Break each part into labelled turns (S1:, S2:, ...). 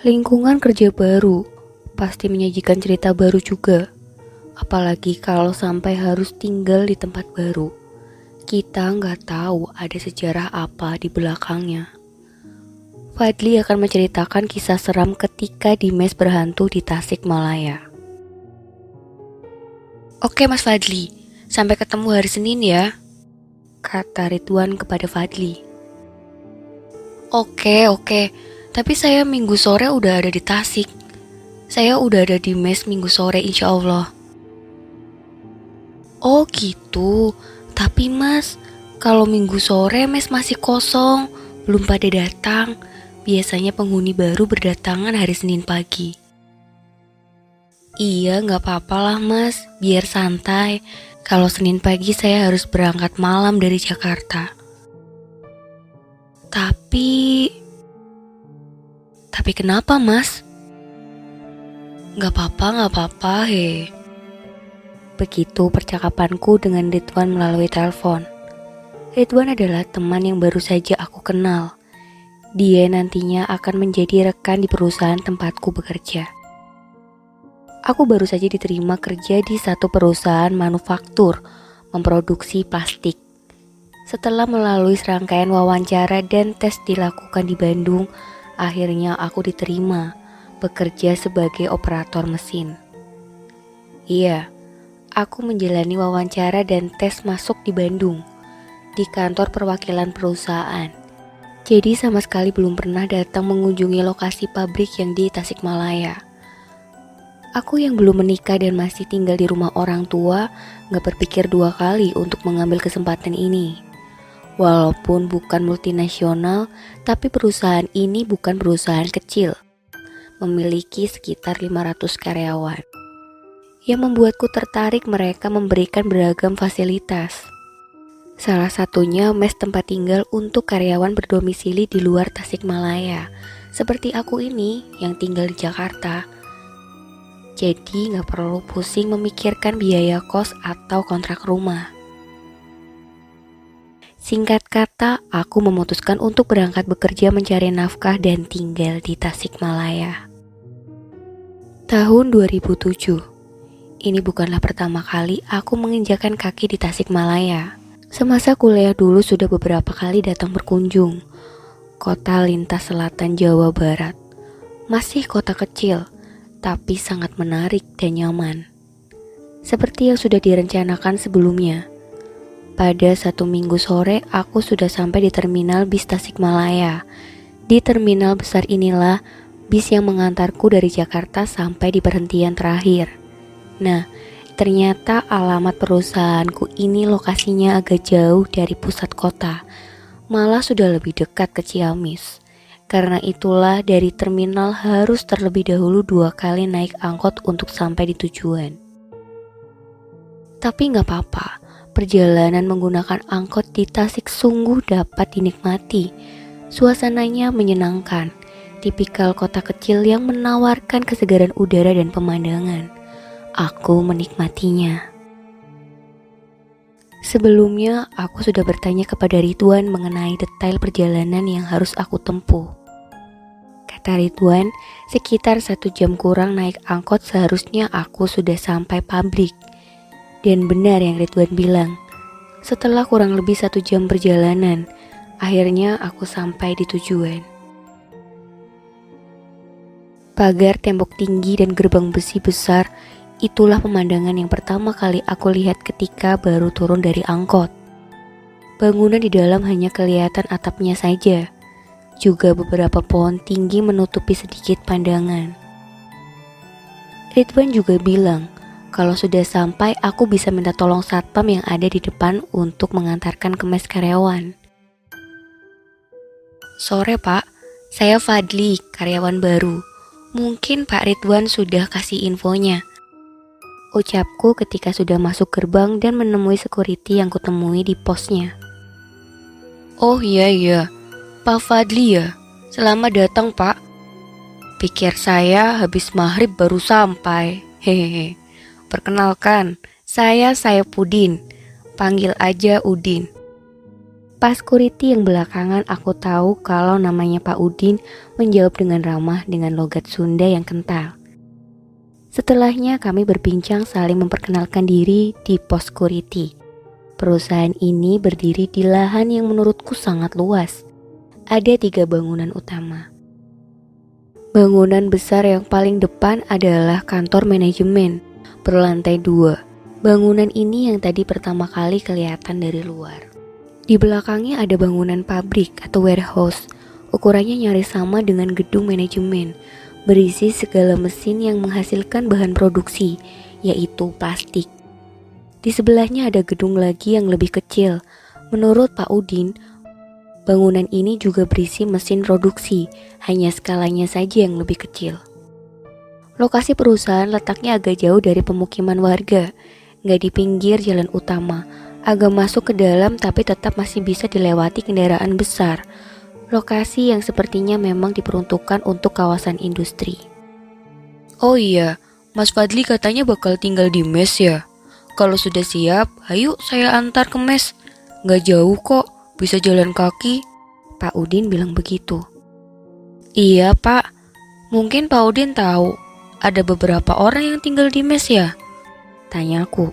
S1: Lingkungan kerja baru pasti menyajikan cerita baru juga. Apalagi kalau sampai harus tinggal di tempat baru. Kita nggak tahu ada sejarah apa di belakangnya. Fadli akan menceritakan kisah seram ketika di mes berhantu di Tasikmalaya. Oke Mas Fadli, sampai ketemu hari Senin ya, kata Ridwan kepada Fadli. Oke, tapi saya minggu sore udah ada di Tasik. Saya udah ada di mes minggu sore insya Allah. Oh gitu, tapi Mas, kalau minggu sore mes masih kosong, belum pada datang. Biasanya penghuni baru berdatangan hari Senin pagi. Iya, gak apa-apa lah Mas, biar santai. Kalau Senin pagi saya harus berangkat malam dari Jakarta. Tapi kenapa Mas? Gak apa-apa he. Begitu percakapanku dengan Ridwan melalui telepon. Ridwan adalah teman yang baru saja aku kenal. Dia nantinya akan menjadi rekan di perusahaan tempatku bekerja. Aku baru saja diterima kerja di satu perusahaan manufaktur memproduksi plastik. Setelah melalui serangkaian wawancara dan tes dilakukan di Bandung, akhirnya aku diterima bekerja sebagai operator mesin. Iya, aku menjalani wawancara dan tes masuk di Bandung, di kantor perwakilan perusahaan. Jadi sama sekali belum pernah datang mengunjungi lokasi pabrik yang di Tasikmalaya. Aku yang belum menikah dan masih tinggal di rumah orang tua, gak berpikir dua kali untuk mengambil kesempatan ini. Walaupun bukan multinasional, tapi perusahaan ini bukan perusahaan kecil. Memiliki sekitar 500 karyawan. Yang membuatku tertarik mereka memberikan beragam fasilitas. Salah satunya mes tempat tinggal untuk karyawan berdomisili di luar Tasikmalaya, seperti aku ini yang tinggal di Jakarta. Jadi gak perlu pusing memikirkan biaya kos atau kontrak rumah. Singkat kata, aku memutuskan untuk berangkat bekerja mencari nafkah dan tinggal di Tasikmalaya. Tahun 2007. Ini bukanlah pertama kali aku menginjakan kaki di Tasikmalaya. Semasa kuliah dulu sudah beberapa kali datang berkunjung. Kota lintas selatan Jawa Barat. Masih kota kecil, tapi sangat menarik dan nyaman. Seperti yang sudah direncanakan sebelumnya. Pada satu minggu sore, aku sudah sampai di terminal bis Tasikmalaya. Di terminal besar inilah bis yang mengantarku dari Jakarta sampai di perhentian terakhir. Nah, ternyata alamat perusahaanku ini lokasinya agak jauh dari pusat kota. Malah sudah lebih dekat ke Ciamis. Karena itulah dari terminal harus terlebih dahulu 2 kali naik angkot untuk sampai di tujuan. Tapi gak apa-apa. Perjalanan menggunakan angkot di Tasik sungguh dapat dinikmati. Suasananya menyenangkan, tipikal kota kecil yang menawarkan kesegaran udara dan pemandangan. Aku menikmatinya. Sebelumnya, aku sudah bertanya kepada Ridwan mengenai detail perjalanan yang harus aku tempuh. Kata Ridwan, sekitar 1 jam kurang naik angkot seharusnya aku sudah sampai pabrik. Dan benar yang Ridwan bilang, setelah kurang lebih 1 jam perjalanan, akhirnya aku sampai di tujuan. Pagar tembok tinggi dan gerbang besi besar, itulah pemandangan yang pertama kali aku lihat ketika baru turun dari angkot. Bangunan di dalam hanya kelihatan atapnya saja, juga beberapa pohon tinggi menutupi sedikit pandangan. Ridwan juga bilang, kalau sudah sampai, aku bisa minta tolong satpam yang ada di depan untuk mengantarkan ke mes karyawan. Sore Pak, saya Fadli, karyawan baru. Mungkin Pak Ridwan sudah kasih infonya. Ucapku ketika sudah masuk gerbang dan menemui security yang kutemui di posnya. Oh iya, Pak Fadli ya. Selamat datang Pak. Pikir saya habis maghrib baru sampai. Hehehe. Perkenalkan, saya Pudin. Panggil aja Udin. Pas security yang belakangan aku tahu kalau namanya Pak Udin menjawab dengan ramah dengan logat Sunda yang kental. Setelahnya kami berbincang saling memperkenalkan diri di pos security. Perusahaan ini berdiri di lahan yang menurutku sangat luas. Ada 3 bangunan utama. Bangunan besar yang paling depan adalah kantor manajemen, berlantai 2. Bangunan ini yang tadi pertama kali kelihatan dari luar. Di belakangnya ada bangunan pabrik atau warehouse, ukurannya nyaris sama dengan gedung manajemen, berisi segala mesin yang menghasilkan bahan produksi, yaitu plastik. Di sebelahnya ada gedung lagi yang lebih kecil. Menurut Pak Udin, bangunan ini juga berisi mesin produksi, hanya skalanya saja yang lebih kecil. Lokasi perusahaan letaknya agak jauh dari pemukiman warga, nggak di pinggir jalan utama, agak masuk ke dalam tapi tetap masih bisa dilewati kendaraan besar. Lokasi yang sepertinya memang diperuntukkan untuk kawasan industri.
S2: Oh iya, Mas Fadli katanya bakal tinggal di mes ya? Kalau sudah siap, ayo saya antar ke mes. Nggak jauh kok, bisa jalan kaki.
S1: Pak Udin bilang begitu.
S2: Iya Pak, mungkin Pak Udin tahu ada beberapa orang yang tinggal di mes ya?
S1: Tanyaku.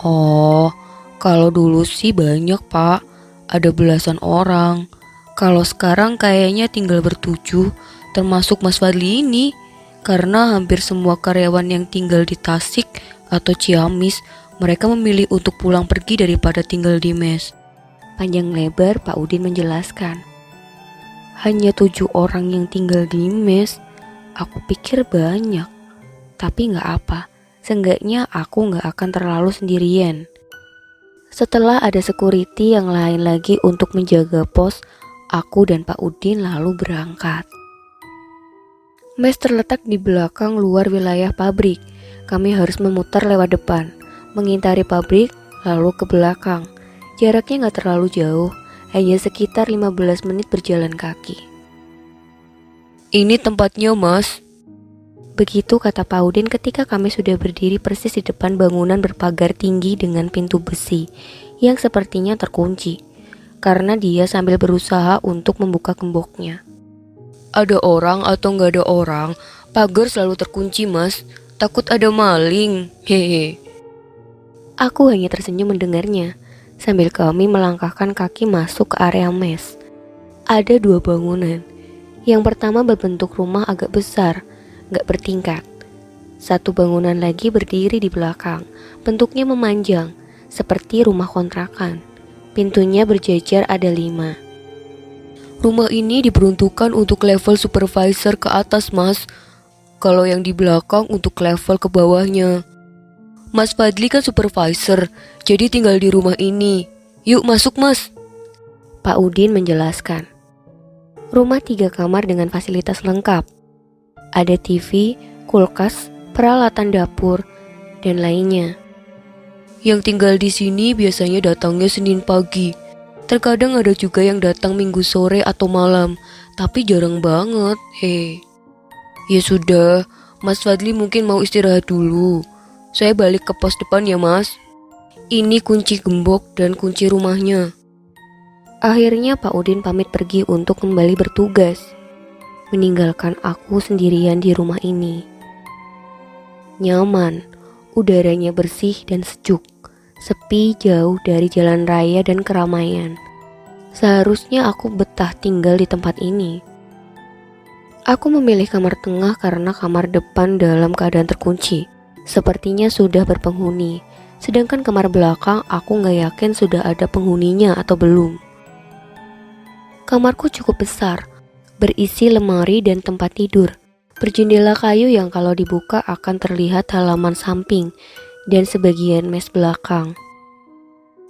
S2: Oh, kalau dulu sih banyak Pak, ada belasan orang. Kalau sekarang kayaknya tinggal ber-7, termasuk Mas Fadli ini. Karena hampir semua karyawan yang tinggal di Tasik atau Ciamis, mereka memilih untuk pulang pergi daripada tinggal di mes.
S1: Panjang lebar Pak Udin menjelaskan. Hanya 7 orang yang tinggal di mes, aku pikir banyak. Tapi gak apa, seenggaknya aku gak akan terlalu sendirian. Setelah ada security yang lain lagi untuk menjaga pos, aku dan Pak Udin lalu berangkat. Mes terletak di belakang luar wilayah pabrik. Kami harus memutar lewat depan, mengintari pabrik, lalu ke belakang. Jaraknya gak terlalu jauh, hanya sekitar 15 menit berjalan kaki.
S2: Ini tempatnya Mas.
S1: Begitu kata Pak Udin ketika kami sudah berdiri persis di depan bangunan berpagar tinggi dengan pintu besi yang sepertinya terkunci, karena dia sambil berusaha untuk membuka gemboknya.
S2: Ada orang atau nggak ada orang, pagar selalu terkunci Mas. Takut ada maling, hehe.
S1: Aku hanya tersenyum mendengarnya, sambil kami melangkahkan kaki masuk ke area mes. Ada 2 bangunan. Yang pertama berbentuk rumah agak besar, gak bertingkat. Satu bangunan lagi berdiri di belakang, bentuknya memanjang, seperti rumah kontrakan. Pintunya berjejer ada 5.
S2: Rumah ini diperuntukkan untuk level supervisor ke atas Mas. Kalau yang di belakang untuk level ke bawahnya. Mas Fadli kan supervisor, jadi tinggal di rumah ini. Yuk masuk Mas.
S1: Pak Udin menjelaskan. Rumah 3 kamar dengan fasilitas lengkap. Ada TV, kulkas, peralatan dapur, dan lainnya.
S2: Yang tinggal di sini biasanya datangnya Senin pagi. Terkadang ada juga yang datang Minggu sore atau malam, tapi jarang banget, Ya sudah, Mas Fadli mungkin mau istirahat dulu. Saya balik ke pos depan ya Mas. Ini kunci gembok dan kunci rumahnya.
S1: Akhirnya Pak Udin pamit pergi untuk kembali bertugas, meninggalkan aku sendirian di rumah ini. Nyaman, udaranya bersih dan sejuk, sepi jauh dari jalan raya dan keramaian. Seharusnya aku betah tinggal di tempat ini. Aku memilih kamar tengah karena kamar depan dalam keadaan terkunci, sepertinya sudah berpenghuni. Sedangkan kamar belakang aku gak yakin sudah ada penghuninya atau belum. Kamarku cukup besar, berisi lemari dan tempat tidur, berjendela kayu yang kalau dibuka akan terlihat halaman samping dan sebagian mes belakang.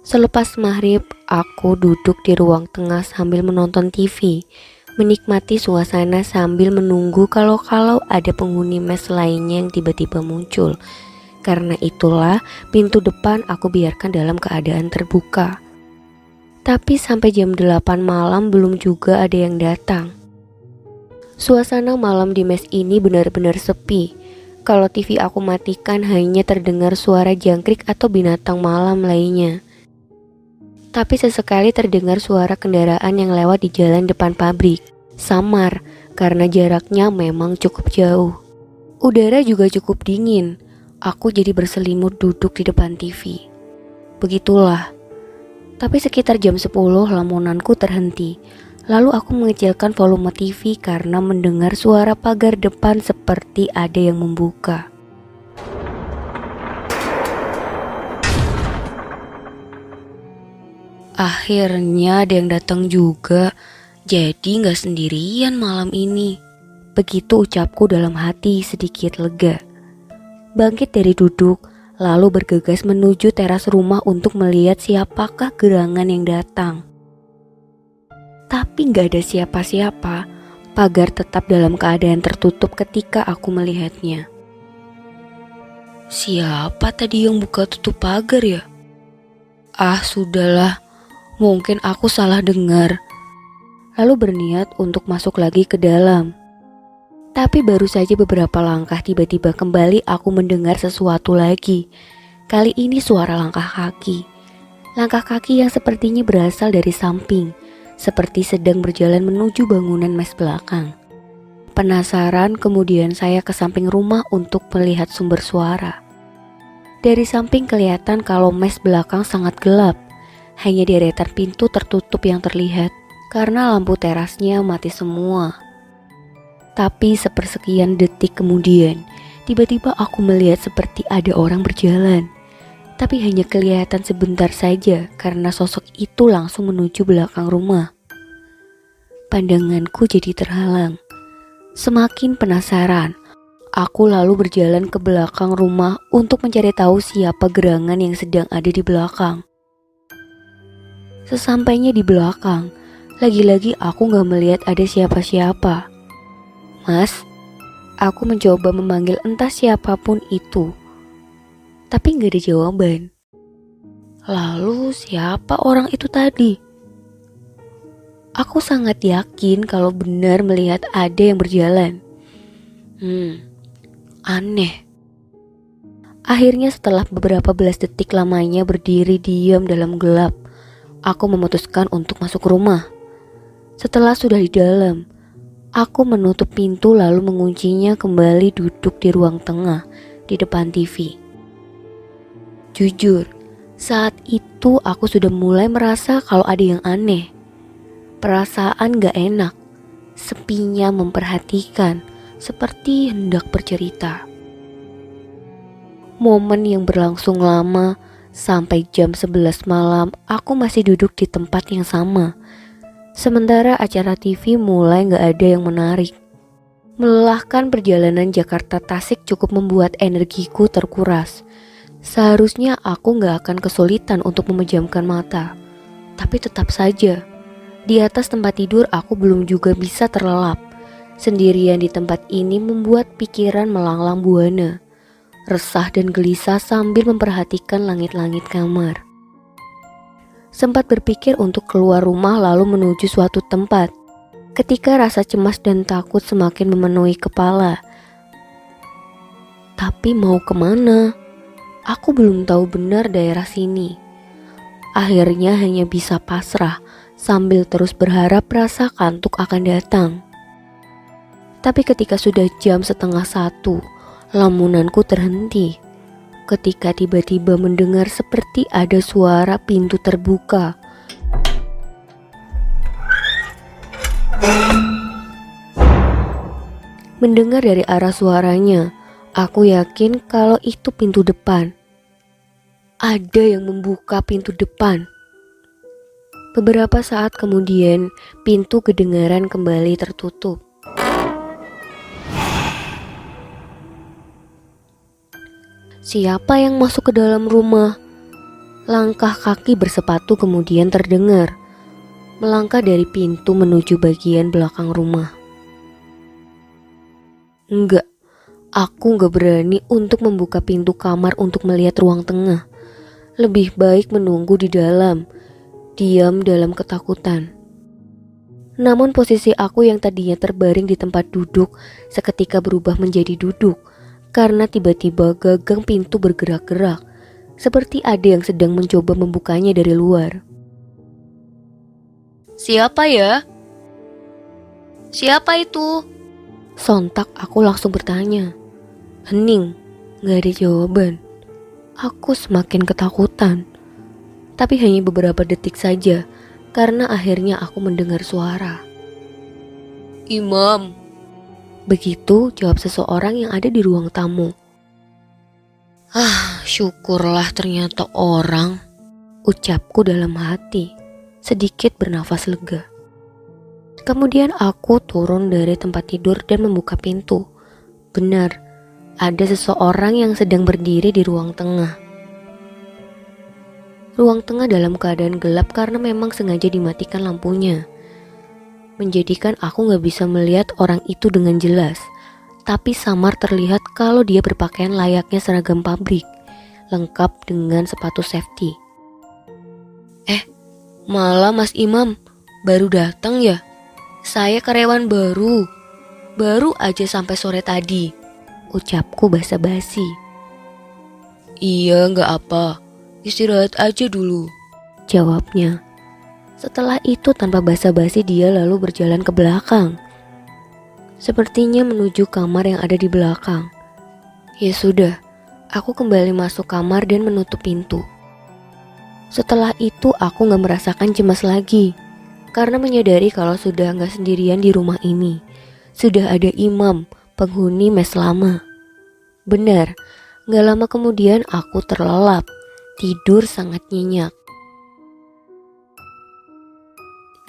S1: Selepas maghrib, aku duduk di ruang tengah sambil menonton TV, menikmati suasana sambil menunggu kalau ada penghuni mes lainnya yang tiba-tiba muncul. Karena itulah pintu depan aku biarkan dalam keadaan terbuka. Tapi sampai jam 8 malam belum juga ada yang datang. Suasana malam di mes ini benar-benar sepi. Kalau TV aku matikan hanya terdengar suara jangkrik atau binatang malam lainnya. Tapi sesekali terdengar suara kendaraan yang lewat di jalan depan pabrik. Samar, karena jaraknya memang cukup jauh. Udara juga cukup dingin. Aku jadi berselimut duduk di depan TV. Begitulah. Tapi sekitar jam 10 lamunanku terhenti. Lalu aku mengecilkan volume TV karena mendengar suara pagar depan seperti ada yang membuka. Akhirnya ada yang datang juga, jadi gak sendirian malam ini. Begitu ucapku dalam hati sedikit lega. Bangkit dari duduk, lalu bergegas menuju teras rumah untuk melihat siapakah gerangan yang datang. Tapi gak ada siapa-siapa, pagar tetap dalam keadaan tertutup ketika aku melihatnya. Siapa tadi yang buka tutup pagar ya? Ah, sudahlah. Mungkin aku salah dengar. Lalu berniat untuk masuk lagi ke dalam. Tapi baru saja beberapa langkah tiba-tiba kembali aku mendengar sesuatu lagi. Kali ini suara langkah kaki. Langkah kaki yang sepertinya berasal dari samping, seperti sedang berjalan menuju bangunan mes belakang. Penasaran, kemudian saya ke samping rumah untuk melihat sumber suara. Dari samping kelihatan kalau mes belakang sangat gelap. Hanya deretan pintu tertutup yang terlihat karena lampu terasnya mati semua. Tapi sepersekian detik kemudian, tiba-tiba aku melihat seperti ada orang berjalan. Tapi hanya kelihatan sebentar saja karena sosok itu langsung menuju belakang rumah. Pandanganku jadi terhalang. Semakin penasaran, aku lalu berjalan ke belakang rumah untuk mencari tahu siapa gerangan yang sedang ada di belakang. Sesampainya di belakang, lagi-lagi aku gak melihat ada siapa-siapa. Mas, aku mencoba memanggil entah siapapun itu, tapi gak ada jawaban. Lalu siapa orang itu tadi? Aku sangat yakin kalau benar melihat ada yang berjalan. Aneh. Akhirnya setelah beberapa belas detik lamanya berdiri diam dalam gelap, aku memutuskan untuk masuk rumah. Setelah sudah di dalam, aku menutup pintu lalu menguncinya kembali duduk di ruang tengah di depan TV. Jujur, saat itu aku sudah mulai merasa kalau ada yang aneh. Perasaan gak enak, sepinya memperhatikan, seperti hendak bercerita. Momen yang berlangsung lama. Sampai jam 11 malam aku masih duduk di tempat yang sama. Sementara acara TV mulai gak ada yang menarik. Melelahkan perjalanan Jakarta Tasik cukup membuat energiku terkuras. Seharusnya aku gak akan kesulitan untuk memejamkan mata. Tapi tetap saja, di atas tempat tidur aku belum juga bisa terlelap. Sendirian di tempat ini membuat pikiran melanglang buana. Resah dan gelisah sambil memperhatikan langit-langit kamar. Sempat berpikir untuk keluar rumah lalu menuju suatu tempat. Ketika rasa cemas dan takut semakin memenuhi kepala. Tapi mau kemana? Aku belum tahu benar daerah sini. Akhirnya hanya bisa pasrah sambil terus berharap rasa kantuk akan datang. Tapi ketika sudah jam 12:30, lamunanku terhenti ketika tiba-tiba mendengar seperti ada suara pintu terbuka. Mendengar dari arah suaranya, aku yakin kalau itu pintu depan. Ada yang membuka pintu depan. Beberapa saat kemudian, pintu kedengaran kembali tertutup. Siapa yang masuk ke dalam rumah? Langkah kaki bersepatu kemudian terdengar, melangkah dari pintu menuju bagian belakang rumah. Enggak, aku gak berani untuk membuka pintu kamar untuk melihat ruang tengah. Lebih baik menunggu di dalam, diam dalam ketakutan. Namun posisi aku yang tadinya terbaring di tempat duduk seketika berubah menjadi duduk. Karena tiba-tiba gagang pintu bergerak-gerak, seperti ada yang sedang mencoba membukanya dari luar.
S2: Siapa ya? Siapa itu?
S1: Sontak aku langsung bertanya. Hening, gak ada jawaban. Aku semakin ketakutan. Tapi hanya beberapa detik saja, karena akhirnya aku mendengar suara.
S2: Imam.
S1: Begitu jawab seseorang yang ada di ruang tamu.
S2: Syukurlah ternyata orang.
S1: Ucapku dalam hati, sedikit bernafas lega. Kemudian aku turun dari tempat tidur dan membuka pintu. Benar, ada seseorang yang sedang berdiri di ruang tengah. Ruang tengah dalam keadaan gelap karena memang sengaja dimatikan lampunya, menjadikan aku gak bisa melihat orang itu dengan jelas. Tapi samar terlihat kalau dia berpakaian layaknya seragam pabrik, lengkap dengan sepatu safety.
S2: Malah Mas Imam baru datang ya? Saya karyawan baru aja sampai sore tadi.
S1: Ucapku basa-basi.
S2: Iya, gak apa. Istirahat aja dulu.
S1: Jawabnya. Setelah itu tanpa basa-basi dia lalu berjalan ke belakang. Sepertinya menuju kamar yang ada di belakang. Ya sudah, aku kembali masuk kamar dan menutup pintu. Setelah itu aku gak merasakan cemas lagi. Karena menyadari kalau sudah gak sendirian di rumah ini. Sudah ada Imam, penghuni mes lama. Benar, gak lama kemudian aku terlelap. Tidur sangat nyenyak.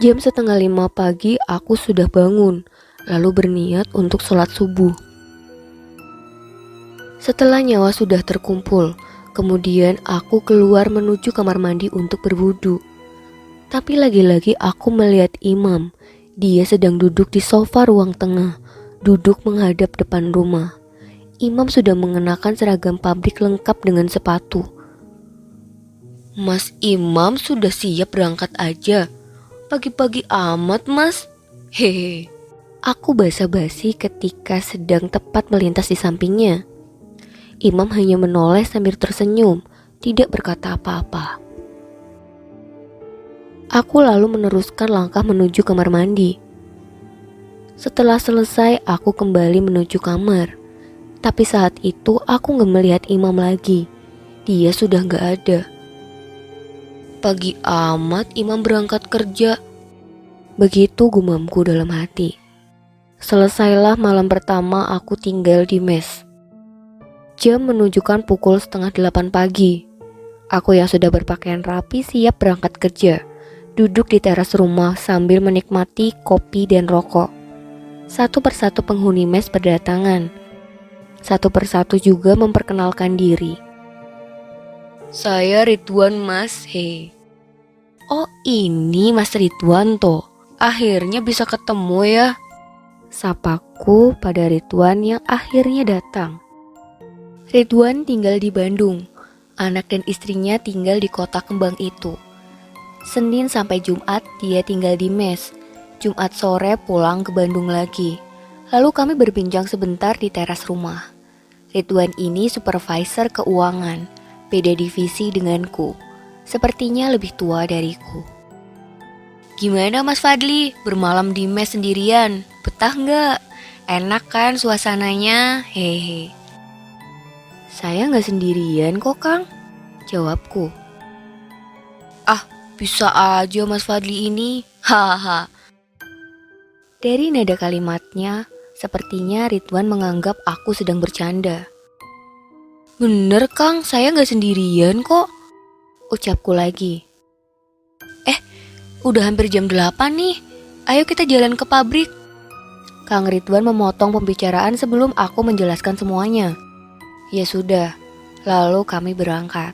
S1: Jam 4:30 pagi aku sudah bangun, lalu berniat untuk sholat subuh. Setelah nyawa sudah terkumpul, kemudian aku keluar menuju kamar mandi untuk berwudu. Tapi lagi-lagi aku melihat Imam. Dia sedang duduk di sofa ruang tengah, duduk menghadap depan rumah. Imam sudah mengenakan seragam pabrik lengkap dengan sepatu.
S2: Mas Imam sudah siap berangkat aja. Pagi-pagi amat, Mas. Hehe.
S1: Aku basa-basi ketika sedang tepat melintas di sampingnya. Imam hanya menoleh sambil tersenyum, tidak berkata apa-apa. Aku lalu meneruskan langkah menuju kamar mandi. Setelah selesai, aku kembali menuju kamar. Tapi saat itu aku gak melihat Imam lagi. Dia sudah gak ada.
S2: Pagi amat Imam berangkat kerja.
S1: Begitu gumamku dalam hati. Selesailah malam pertama aku tinggal di mes. Jam menunjukkan pukul 7:30 pagi. Aku yang sudah berpakaian rapi siap berangkat kerja. Duduk di teras rumah sambil menikmati kopi dan rokok. Satu persatu penghuni mes berdatangan. Satu persatu juga memperkenalkan diri.
S2: Saya Ridwan, Mas. He.
S1: Oh, ini Mas Ridwan toh.
S2: Akhirnya bisa ketemu ya.
S1: Sapaku pada Ridwan yang akhirnya datang. Ridwan tinggal di Bandung. Anak dan istrinya tinggal di kota kembang itu. Senin sampai Jumat dia tinggal di mes. Jumat sore pulang ke Bandung lagi. Lalu kami berbincang sebentar di teras rumah. Ridwan ini supervisor keuangan, beda divisi denganku. Sepertinya lebih tua dariku.
S2: Gimana Mas Fadli, bermalam di mes sendirian? Betah nggak? Enak kan suasananya? Hehe.
S1: Saya nggak sendirian kok, Kang. Jawabku.
S2: Bisa aja Mas Fadli ini. Haha.
S1: Dari nada kalimatnya, sepertinya Ridwan menganggap aku sedang bercanda.
S2: Bener Kang, saya nggak sendirian kok.
S1: Ucapku lagi.
S2: Udah hampir jam 8 nih. Ayo kita jalan ke pabrik.
S1: Kang Ridwan memotong pembicaraan sebelum aku menjelaskan semuanya. Ya sudah, lalu kami berangkat.